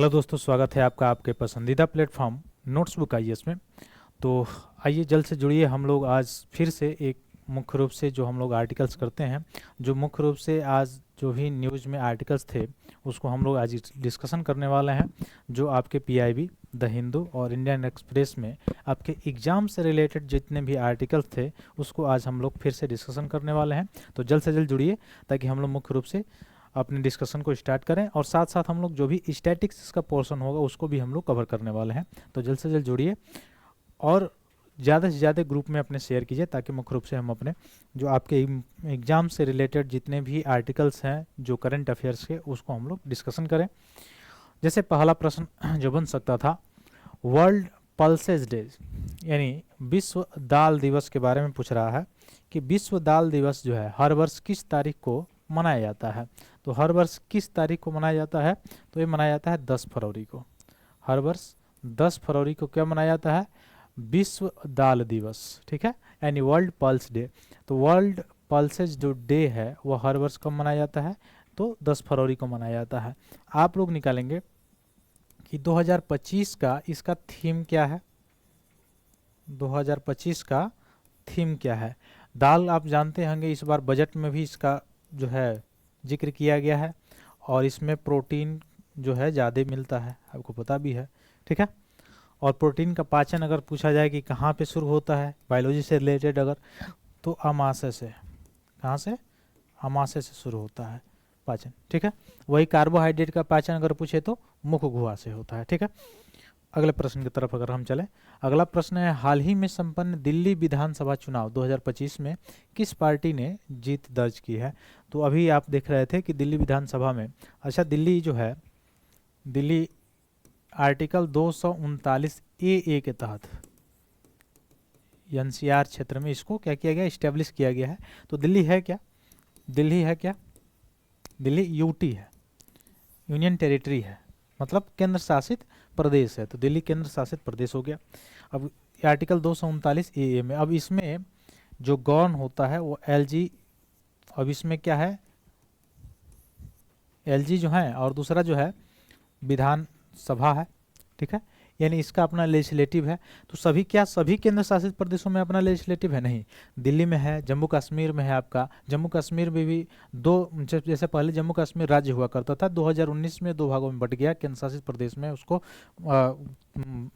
Hello दोस्तों, स्वागत है आपका आपके पसंदीदा प्लेटफॉर्म नोट्स बुक आईएएस में। तो आइए जल्द से जुड़िए। हम लोग आज फिर से एक मुख्य रूप से जो हम लोग आर्टिकल्स करते हैं, जो मुख्य रूप से आज जो भी न्यूज़ में आर्टिकल्स थे उसको हम लोग आज डिस्कशन करने वाले हैं। जो आपके पीआईबी, द हिंदू और इंडियन एक्सप्रेस में आपके एग्ज़ाम से रिलेटेड जितने भी आर्टिकल्स थे उसको आज हम लोग फिर से डिस्कशन करने वाले हैं। तो जल्द से जल्द जुड़िए ताकि हम लोग मुख्य रूप से अपने डिस्कशन को स्टार्ट करें, और साथ साथ हम लोग जो भी स्टैटिक्स का पोर्शन होगा उसको भी हम लोग कवर करने वाले हैं। तो जल्द से जल्द जुड़िए और ज़्यादा से ज़्यादा ग्रुप में अपने शेयर कीजिए ताकि मुख्य रूप से हम अपने जो आपके एग्ज़ाम से रिलेटेड जितने भी आर्टिकल्स हैं जो करंट अफेयर्स के उसको हम लोग डिस्कशन करें। जैसे पहला प्रश्न जो बन सकता था, वर्ल्ड पल्सेस डे यानी विश्व दाल दिवस के बारे में पूछ रहा है कि विश्व दाल दिवस जो है हर वर्ष किस तारीख को मनाया जाता है। तो हर वर्ष किस तारीख को मनाया जाता है? तो ये मनाया जाता है 10 फरवरी को। हर वर्ष 10 फरवरी को क्या मनाया जाता है? विश्व दाल दिवस। ठीक है, यानी वर्ल्ड पल्स डे। तो वर्ल्ड पल्सेज जो डे है वो हर वर्ष कब मनाया जाता है? तो 10 फरवरी को मनाया जाता है। आप लोग निकालेंगे कि 2025 का इसका थीम क्या है। 2025 का थीम क्या है? दाल आप जानते होंगे, इस बार बजट में भी इसका जो है जिक्र किया गया है, और इसमें प्रोटीन जो है ज़्यादा मिलता है, आपको पता भी है। ठीक है, और प्रोटीन का पाचन अगर पूछा जाए कि कहाँ पे शुरू होता है बायोलॉजी से रिलेटेड अगर, तो अमाशय से। कहाँ से? अमाशय से शुरू होता है पाचन। ठीक है, वही कार्बोहाइड्रेट का पाचन अगर पूछे तो मुख गुहा से होता है। ठीक है, अगले प्रश्न की तरफ अगर हम चलें, अगला प्रश्न है, हाल ही में संपन्न दिल्ली विधानसभा चुनाव 2025 में किस पार्टी ने जीत दर्ज की है? तो अभी आप देख रहे थे कि दिल्ली विधानसभा में, अच्छा दिल्ली जो है, दिल्ली आर्टिकल 239 ए के तहत एनसीआर क्षेत्र में इसको क्या किया गया? इस्टेब्लिश किया गया है। तो दिल्ली है क्या? दिल्ली है क्या? दिल्ली यूटी है, यूनियन टेरिटरी है, मतलब केंद्र शासित प्रदेश है। तो दिल्ली केंद्र शासित प्रदेश हो गया। अब आर्टिकल 239 ए में, अब इसमें जो गवर्न होता है वो एलजी, अब इसमें क्या है? एलजी जो है, और दूसरा जो है विधान सभा है। ठीक है, यानी इसका अपना लेजिस्लेटिव है। तो सभी क्या सभी केंद्र शासित प्रदेशों में अपना लेजिस्लेटिव है? नहीं, दिल्ली में है, जम्मू कश्मीर में है आपका। जम्मू कश्मीर में भी दो, जैसे पहले जम्मू कश्मीर राज्य हुआ करता था, 2019 में दो भागों में बट गया, केंद्र शासित प्रदेश में उसको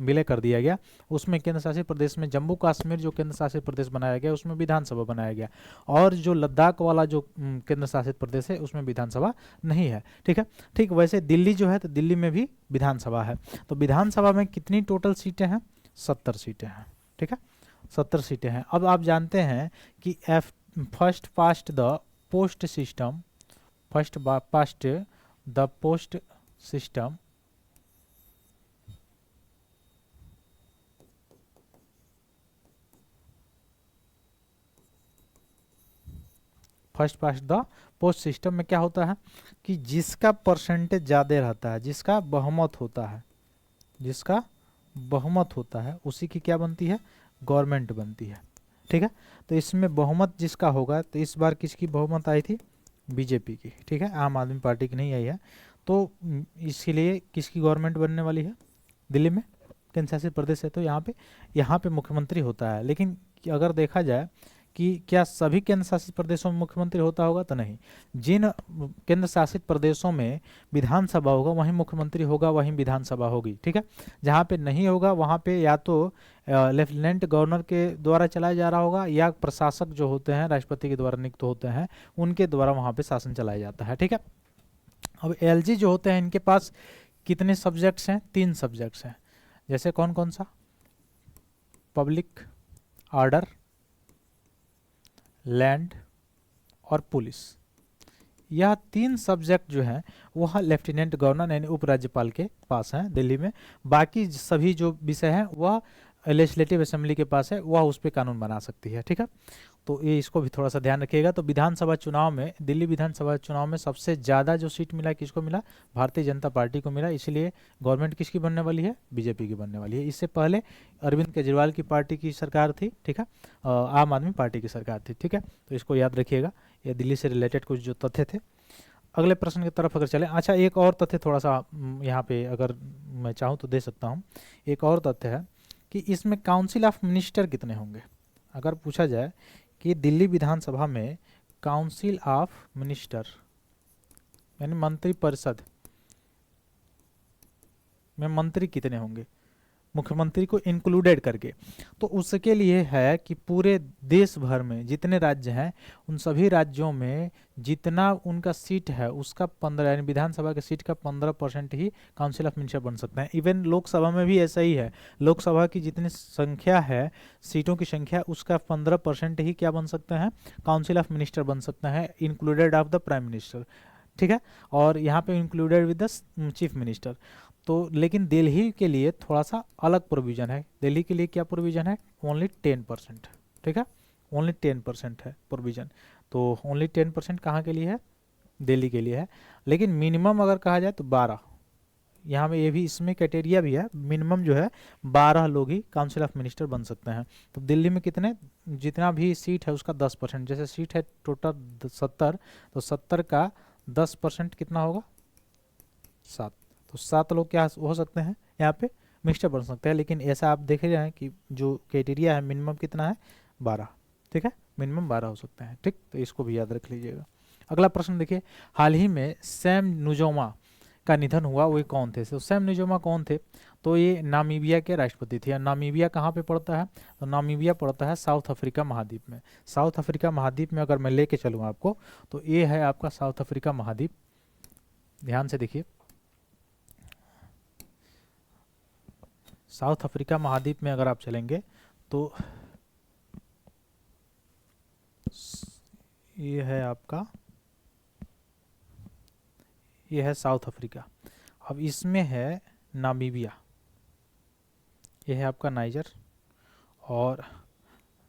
विलय कर दिया गया। उसमें केंद्र शासित प्रदेश में जम्मू कश्मीर जो केंद्र शासित प्रदेश बनाया गया उसमें विधानसभा बनाया गया, और जो लद्दाख वाला जो केंद्र शासित प्रदेश है उसमें विधानसभा नहीं है। ठीक है, ठीक वैसे दिल्ली जो है तो दिल्ली में भी विधानसभा है। तो विधानसभा में कितनी टोटल सीटें हैं? 70 सीटें हैं। ठीक है, 70 सीटें हैं। अब आप जानते हैं कि first past the post system, first past the post system first past the post system में क्या होता है कि जिसका परसेंटेज ज़्यादा रहता है, जिसका बहुमत होता है, जिसका बहुमत होता है उसी की क्या बनती है? गवर्नमेंट बनती है। ठीक है, तो इसमें बहुमत जिसका होगा, तो इस बार किसकी बहुमत आई थी? बीजेपी की। ठीक है, आम आदमी पार्टी की नहीं आई है। तो इसीलिए किसकी गवर्नमेंट बनने वाली है? दिल्ली में केंद्र शासित प्रदेश है तो यहाँ पे मुख्यमंत्री होता है। लेकिन अगर देखा जाए कि क्या सभी केंद्र शासित प्रदेशों में मुख्यमंत्री होता होगा? तो नहीं। जिन केंद्र शासित प्रदेशों में विधानसभा होगा वहीं मुख्यमंत्री होगा, वहीं विधानसभा होगी। ठीक है, जहाँ पे नहीं होगा वहाँ पे या तो लेफ्टिनेंट गवर्नर के द्वारा चलाया जा रहा होगा, या प्रशासक जो होते हैं राष्ट्रपति के द्वारा नियुक्त होते हैं उनके द्वारा वहाँ पे शासन चलाया जाता है। ठीक है, अब एलजी जो होते हैं इनके पास कितने सब्जेक्ट्स हैं? 3 सब्जेक्ट्स हैं। जैसे कौन कौन सा? पब्लिक ऑर्डर, लैंड और पुलिस। यह 3 सब्जेक्ट जो हैं वह लेफ्टिनेंट गवर्नर यानी उपराज्यपाल के पास हैं दिल्ली में। बाकी सभी जो विषय हैं वह लेजिस्लेटिव असेंबली के पास है, वह उस पर कानून बना सकती है। ठीक है, तो ये इसको भी थोड़ा सा ध्यान रखिएगा। तो विधानसभा चुनाव में, दिल्ली विधानसभा चुनाव में सबसे ज़्यादा जो सीट मिला किसको मिला? भारतीय जनता पार्टी को मिला। इसलिए गवर्नमेंट किसकी बनने वाली है? बीजेपी की बनने वाली है। इससे पहले अरविंद केजरीवाल की पार्टी की सरकार थी। ठीक है, आम आदमी पार्टी की सरकार थी। ठीक है, तो इसको याद रखिएगा, ये दिल्ली से रिलेटेड कुछ जो तथ्य थे। अगले प्रश्न की तरफ अगर चलें, अच्छा एक और तथ्य थोड़ा सा यहाँ पे अगर मैं चाहूँ तो दे सकता हूँ। एक और तथ्य है कि इसमें काउंसिल ऑफ मिनिस्टर कितने होंगे। अगर पूछा जाए कि दिल्ली विधानसभा में काउंसिल ऑफ मिनिस्टर यानी मंत्री परिषद में मंत्री कितने होंगे, मुख्यमंत्री को इंक्लूडेड करके, तो उसके लिए है कि पूरे देश भर में जितने राज्य हैं उन सभी राज्यों में जितना उनका सीट है उसका 15 यानी विधानसभा के सीट का 15% ही काउंसिल ऑफ मिनिस्टर बन सकते हैं। इवन लोकसभा में भी ऐसा ही है, लोकसभा की जितनी संख्या है सीटों की संख्या उसका 15% ही क्या बन सकते हैं, काउंसिल ऑफ मिनिस्टर बन सकते हैं, included of the prime minister, ठीक है। और यहाँ पे included with the chief minister. तो लेकिन दिल्ली के लिए थोड़ा सा अलग प्रोविज़न है। दिल्ली के लिए क्या प्रोविज़न है, ओनली 10%, ठीक है, ओनली 10% है प्रोविज़न। तो ओनली 10% कहाँ के लिए है, दिल्ली के लिए है। लेकिन मिनिमम अगर कहा जाए तो 12, यहाँ में ये भी इसमें क्राइटेरिया भी है, मिनिमम जो है 12 लोग ही काउंसिल ऑफ मिनिस्टर बन सकते हैं। तो दिल्ली में कितने, जितना भी सीट है उसका 10%, जैसे सीट है टोटल 70, तो 70 का 10% कितना होगा, 7। तो 7 लोग क्या हो सकते हैं यहाँ पे मिनिस्टर बन सकते हैं। लेकिन ऐसा आप देख रहे हैं कि जो क्राइटेरिया है मिनिमम कितना है, 12, ठीक है, मिनिमम 12 हो सकते हैं, ठीक। तो इसको भी याद रख लीजिएगा। अगला प्रश्न देखिए, हाल ही में सैम नुजोमा का निधन हुआ, वो कौन थे। तो सैम नुजोमा कौन थे, तो ये नामीबिया के राष्ट्रपति थे। नामीबिया कहाँ पे पड़ता है, तो नामीबिया पड़ता है साउथ अफ्रीका महाद्वीप में। साउथ अफ्रीका महाद्वीप में अगर मैं लेके चलूँ आपको, तो ये है आपका साउथ अफ्रीका महाद्वीप। ध्यान से देखिए, साउथ अफ्रीका महाद्वीप में अगर आप चलेंगे तो ये है आपका, ये है साउथ अफ्रीका। अब इसमें है नामीबिया, ये है आपका नाइजर, और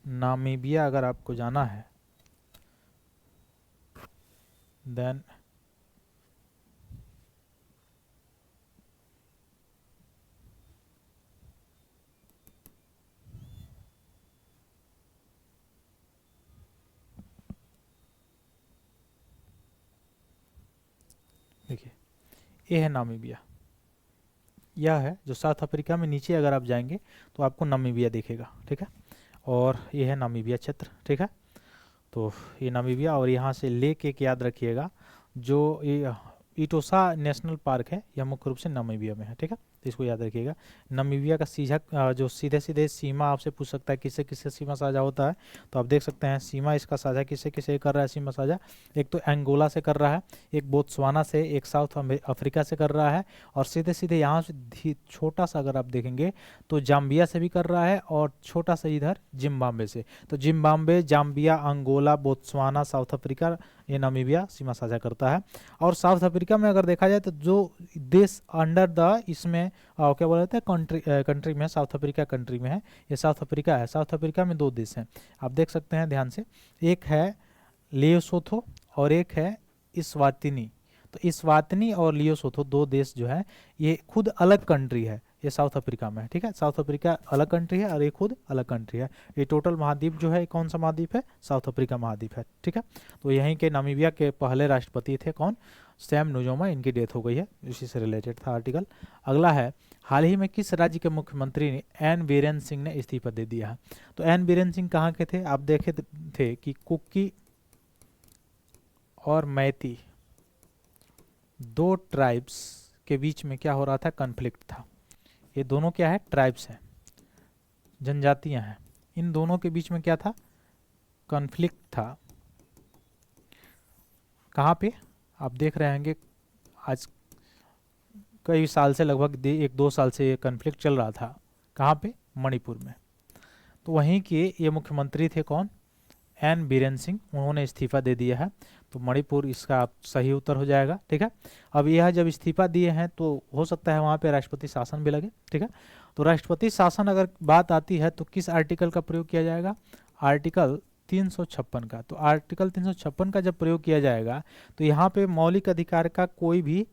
नामीबिया अगर आपको जाना है देन देखिए ये है नामीबिया, यह है जो साउथ अफ्रीका में। नीचे अगर आप जाएंगे तो आपको नामीबिया दिखेगा, ठीक है, और ये है नामीबिया क्षेत्र, ठीक है। तो ये नामीबिया, और यहाँ से लेके एक याद रखिएगा जो ये इटोसा नेशनल पार्क है यह मुख्य रूप से नामीबिया में है, ठीक है। तो इसको याद रखिएगा। नामीबिया का सीधा जो सीधे सीधे सीमा आपसे पूछ सकता है किससे किससे सीमा साझा होता है, तो आप देख सकते हैं सीमा इसका साझा किससे किससे कर रहा है सीमा साझा, एक तो एंगोला से कर रहा है, एक बोत्सवाना से, एक साउथ अफ्रीका से कर रहा है, और सीधे सीधे यहाँ से छोटा सा अगर आप देखेंगे तो जाम्बिया से भी कर रहा है, और छोटा सा इधर जिम्बाब्वे से। तो Zimbabwe, Zambia, Angola, Botswana, South Africa, ये नामीबिया सीमा साझा करता है। और साउथ अफ्रीका में अगर देखा जाए तो जो देश अंडर द इसमें क्या बोला जाता है कंट्री में, साउथ अफ्रीका कंट्री में है, ये साउथ अफ्रीका है। साउथ अफ्रीका में 2 देश हैं, आप देख सकते हैं ध्यान से, एक है लियोसोथो और एक है इस्वातिनी। तो इस्वातिनी और लियोसोथो 2 देश जो है ये खुद अलग कंट्री है, ये साउथ अफ्रीका में है, ठीक है। साउथ अफ्रीका अलग कंट्री है और ये खुद अलग कंट्री है। ये टोटल महाद्वीप जो है कौन सा महाद्वीप है, साउथ अफ्रीका महाद्वीप है, ठीक है। तो यहीं के नामीबिया के पहले राष्ट्रपति थे कौन, सैम नुजोमा, इनकी डेथ हो गई है, इसी से रिलेटेड था आर्टिकल। अगला है, हाल ही में किस राज्य के मुख्यमंत्री ने एन बीरेन सिंह ने इस्तीफा दे दिया है। तो एन बीरेन सिंह कहाँ के थे, आप देखे थे कि कुकी और मैती 2 ट्राइब्स के बीच में क्या हो रहा था, कन्फ्लिक्ट था। ये दोनों क्या है, ट्राइब्स हैं, जनजातियां हैं, इन दोनों के बीच में क्या था, कन्फ्लिक्ट था। कहाँ पे आप देख रहे होंगे, आज कई साल से, लगभग 1-2 साल से ये कन्फ्लिक्ट चल रहा था। कहाँ पे, मणिपुर में। तो वहीं के ये मुख्यमंत्री थे कौन, एन बीरेन सिंह, उन्होंने इस्तीफा दे दिया है। तो मणिपुर इसका सही उत्तर हो जाएगा, ठीक है। अब यह जब इस्तीफा दिए हैं तो हो सकता है वहाँ पे राष्ट्रपति शासन भी लगे, ठीक है। तो राष्ट्रपति शासन अगर बात आती है तो किस आर्टिकल का प्रयोग किया जाएगा, आर्टिकल 356 का। तो आर्टिकल 356 का जब प्रयोग किया जाएगा तो यहाँ पे मौलिक अधिकार का कोई भी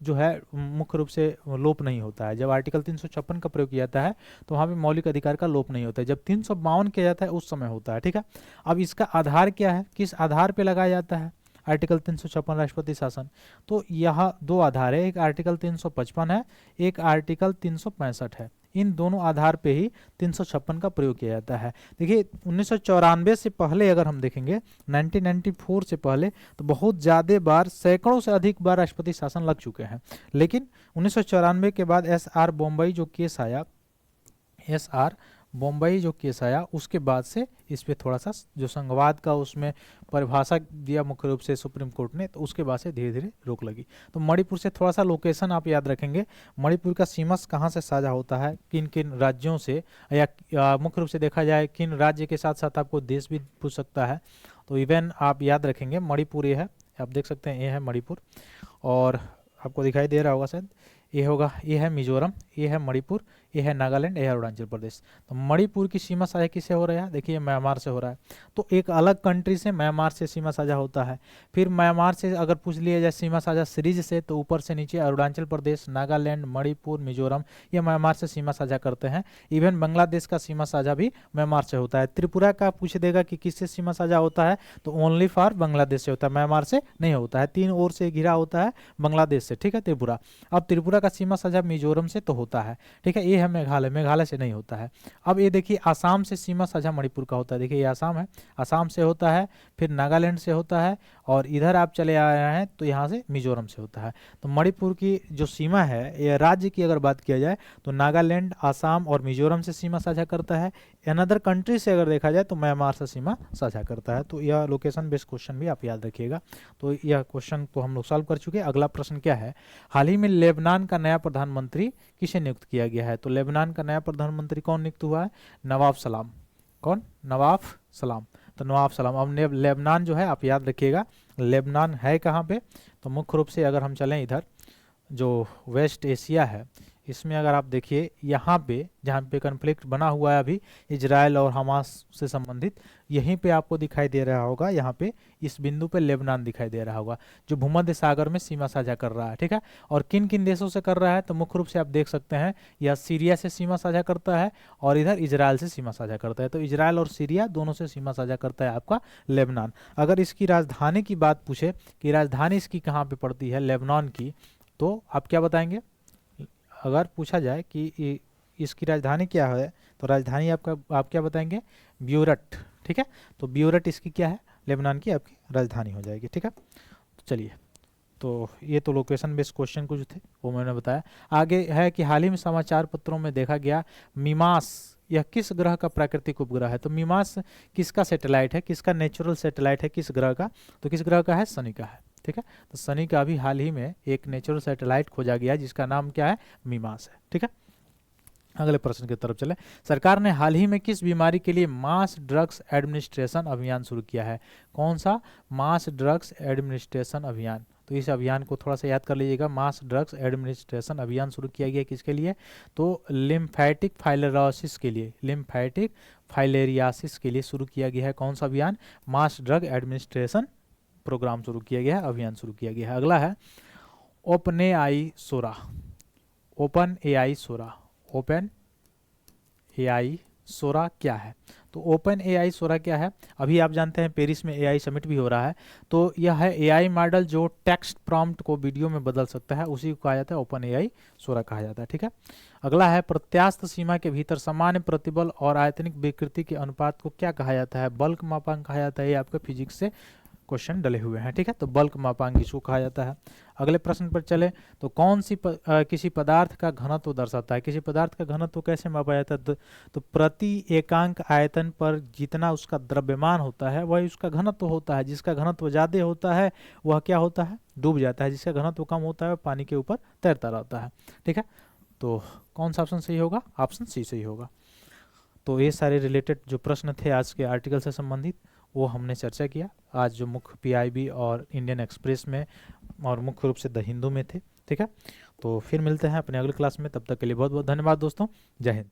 जो है मुख्य रूप से लोप नहीं होता है। जब आर्टिकल 356 का प्रयोग किया जाता है तो वहाँ पे मौलिक अधिकार का लोप नहीं होता है। जब 352 किया जाता है उस समय होता है, ठीक है। अब इसका आधार क्या है, किस आधार पे लगाया जाता है, आर्टिकल 356 राष्ट्रपति शासन। तो यह दो आधार है, एक आर्टिकल 355 है, एक आर्टिकल 365 है। इन दोनों आधार पे ही 356 का प्रयोग किया जाता है। देखिए 1994 से पहले अगर हम देखेंगे, 1994 से पहले, तो बहुत ज़्यादा बार, सैकड़ों से अधिक बार राष्ट्रपति शासन लग चुके हैं। लेकिन 1994 के बाद SR बॉम्बई जो केस आया, SR बॉम्बई जो केस आया, उसके बाद से इस पे थोड़ा सा जो संघवाद का उसमें परिभाषा दिया मुख्य रूप से सुप्रीम कोर्ट ने, तो उसके बाद से धीरे धीरे रोक लगी। तो मणिपुर से थोड़ा सा लोकेशन आप याद रखेंगे, मणिपुर का सीमा कहाँ से साझा होता है, किन किन राज्यों से, या मुख्य रूप से देखा जाए किन राज्य के साथ साथ आपको देश भी पूछ सकता है। तो इवन आप याद रखेंगे मणिपुर ये है, आप देख सकते हैं ये है मणिपुर, और आपको दिखाई दे रहा होगा शायद, ये होगा, ये है मिजोरम, ये है मणिपुर, ये है नागालैंड, ये है अरुणाचल प्रदेश। तो मणिपुर की सीमा साझा किससे हो रहा है, देखिए म्यांमार से हो रहा है। तो एक अलग कंट्री से म्यांमार से सीमा साझा होता है। फिर म्यांमार से अगर पूछ लिया जाए सीमा साझा सीरीज से, तो ऊपर से नीचे अरुणाचल प्रदेश, नागालैंड, मणिपुर, मिजोरम, ये म्यांमार से सीमा साझा करते हैं। इवन बांग्लादेश का सीमा साझा भी म्यांमार से होता है। त्रिपुरा का पूछ देगा कि किससे सीमा साझा होता है, तो ओनली फॉर बांग्लादेश से होता है, म्यांमार से नहीं होता है। 3 ओर से घिरा होता है बांग्लादेश से, ठीक है, त्रिपुरा। अब त्रिपुरा का सीमा साझा मिजोरम से तो होता है, ठीक है, ये है मेघालय, मेघालय से नहीं होता है। अब ये देखिए आसाम से सीमा साझा मणिपुर का होता है, देखिए ये आसाम है, आसाम से होता है, फिर नागालैंड से होता है, और इधर आप चले आ रहे हैं तो यहाँ से मिजोरम से होता है। तो मणिपुर की जो सीमा है, ये राज्य की अगर बात किया जाए तो नागालैंड, आसाम और मिजोरम से सीमा साझा करता है। अनदर कंट्री से अगर देखा जाए तो म्यांमार से सीमा साझा करता है। तो यह लोकेशन बेस्ड क्वेश्चन भी आप याद रखिएगा। तो यह क्वेश्चन तो हम लोग सॉल्व कर चुके हैं। अगला प्रश्न क्या है, हाल ही में लेबनान का नया प्रधानमंत्री किसे नियुक्त किया गया है। तो लेबनान का नया प्रधानमंत्री कौन नियुक्त हुआ है, नवाब सलाम। कौन, नवाब सलाम। तो नवाब सलाम। अब लेबनान जो है आप याद रखिएगा, लेबनान है कहाँ पे, तो मुख्य रूप से अगर हम चलें इधर जो वेस्ट एशिया है, इसमें अगर आप देखिए यहाँ पे जहाँ पे कन्फ्लिक्ट बना हुआ है अभी इजराइल और हमास से संबंधित, यहीं पे आपको दिखाई दे रहा होगा, यहाँ पे इस बिंदु पे लेबनान दिखाई दे रहा होगा जो भूमध्य सागर में सीमा साझा कर रहा है, ठीक है। और किन किन देशों से कर रहा है, तो मुख्य रूप से आप देख सकते हैं यह सीरिया से सीमा साझा करता है और इधर इजराइल से सीमा साझा करता है। तो इजराइल और सीरिया दोनों से सीमा साझा करता है आपका लेबनान। अगर इसकी राजधानी की बात पूछे कि राजधानी इसकी कहाँ पे पड़ती है लेबनान की, तो आप क्या बताएंगे। अगर पूछा जाए कि इसकी राजधानी क्या है, तो राजधानी आप क्या बताएंगे, ब्यूरट, ठीक है। तो ब्यूरट इसकी क्या है, लेबनान की आपकी राजधानी हो जाएगी, ठीक है। तो चलिए, तो ये तो लोकेशन बेस्ड क्वेश्चन कुछ थे वो मैंने बताया। आगे है कि हाल ही में समाचार पत्रों में देखा गया मिमास, यह किस ग्रह का प्राकृतिक उपग्रह है। तो मिमास किसका सैटेलाइट है, किसका नेचुरल सैटेलाइट है, किस ग्रह का, तो किस ग्रह का है, शनि का है, ठीक है। तो शनि का भी हाल ही में एक नेचुरल सैटेलाइट खोजा गया जिसका नाम क्या है, मिमास है, ठीक है। अगले प्रश्न की तरफ चले। सरकार ने हाल ही में किस बीमारी के लिए मास ड्रग्स एडमिनिस्ट्रेशन अभियान शुरू किया है। कौन सा, मास ड्रग्स एडमिनिस्ट्रेशन अभियान। तो इस अभियान को थोड़ा सा याद कर लीजिएगा, मास ड्रग्स एडमिनिस्ट्रेशन अभियान शुरू किया गया किसके लिए, तो लिम्फेटिक फाइलेरियासिस के लिए, लिम्फेटिक फाइलेरियासिस के लिए शुरू किया गया है। कौन सा अभियान, मास ड्रग एडमिनिस्ट्रेशन प्रोग्राम शुरू किया गया है, अभियान शुरू किया गया है। अगला है ओपन एआई सोरा, ओपन एआई सोरा, ओपन एआई सोरा क्या है। तो ओपन एआई सोरा क्या है, अभी आप जानते हैं पेरिस में एआई समिट भी हो रहा है। तो यह है एआई मॉडल जो टेक्स्ट प्रॉम्प्ट को वीडियो में बदल सकता है, उसी को कहा जाता है ओपन एआई सोरा कहा जाता है, ठीक है। अगला है प्रत्यास्थ सीमा के भीतर सामान्य प्रतिबल और आयतनिक विकृति के अनुपात को क्या कहा जाता है, बल्क मापांक कहा जाता है। ये आपके फिजिक्स से क्वेश्चन डले हुए हैं, ठीक है। तो बल्क मापांक इसको कहा जाता है। अगले प्रश्न पर चले तो कौन सी किसी पदार्थ का घनत्व दर्शाता है, किसी पदार्थ का घनत्व कैसे मापा जाता है, तो प्रति एकांक आयतन पर जितना उसका द्रव्यमान होता है वही उसका घनत्व होता है। जिसका घनत्व ज्यादा होता है वह क्या होता है, डूब जाता है, जिसका घनत्व कम होता है वह पानी के ऊपर तैरता रहता है, ठीक है। तो कौन सा ऑप्शन सही होगा, ऑप्शन सी सही होगा। तो ये सारे रिलेटेड जो प्रश्न थे आज के आर्टिकल से संबंधित वो हमने चर्चा किया आज जो मुख्य पीआईबी और इंडियन एक्सप्रेस में और मुख्य रूप से द हिंदू में थे, ठीक है। तो फिर मिलते हैं अपने अगले क्लास में, तब तक के लिए बहुत बहुत धन्यवाद दोस्तों, जय हिंद।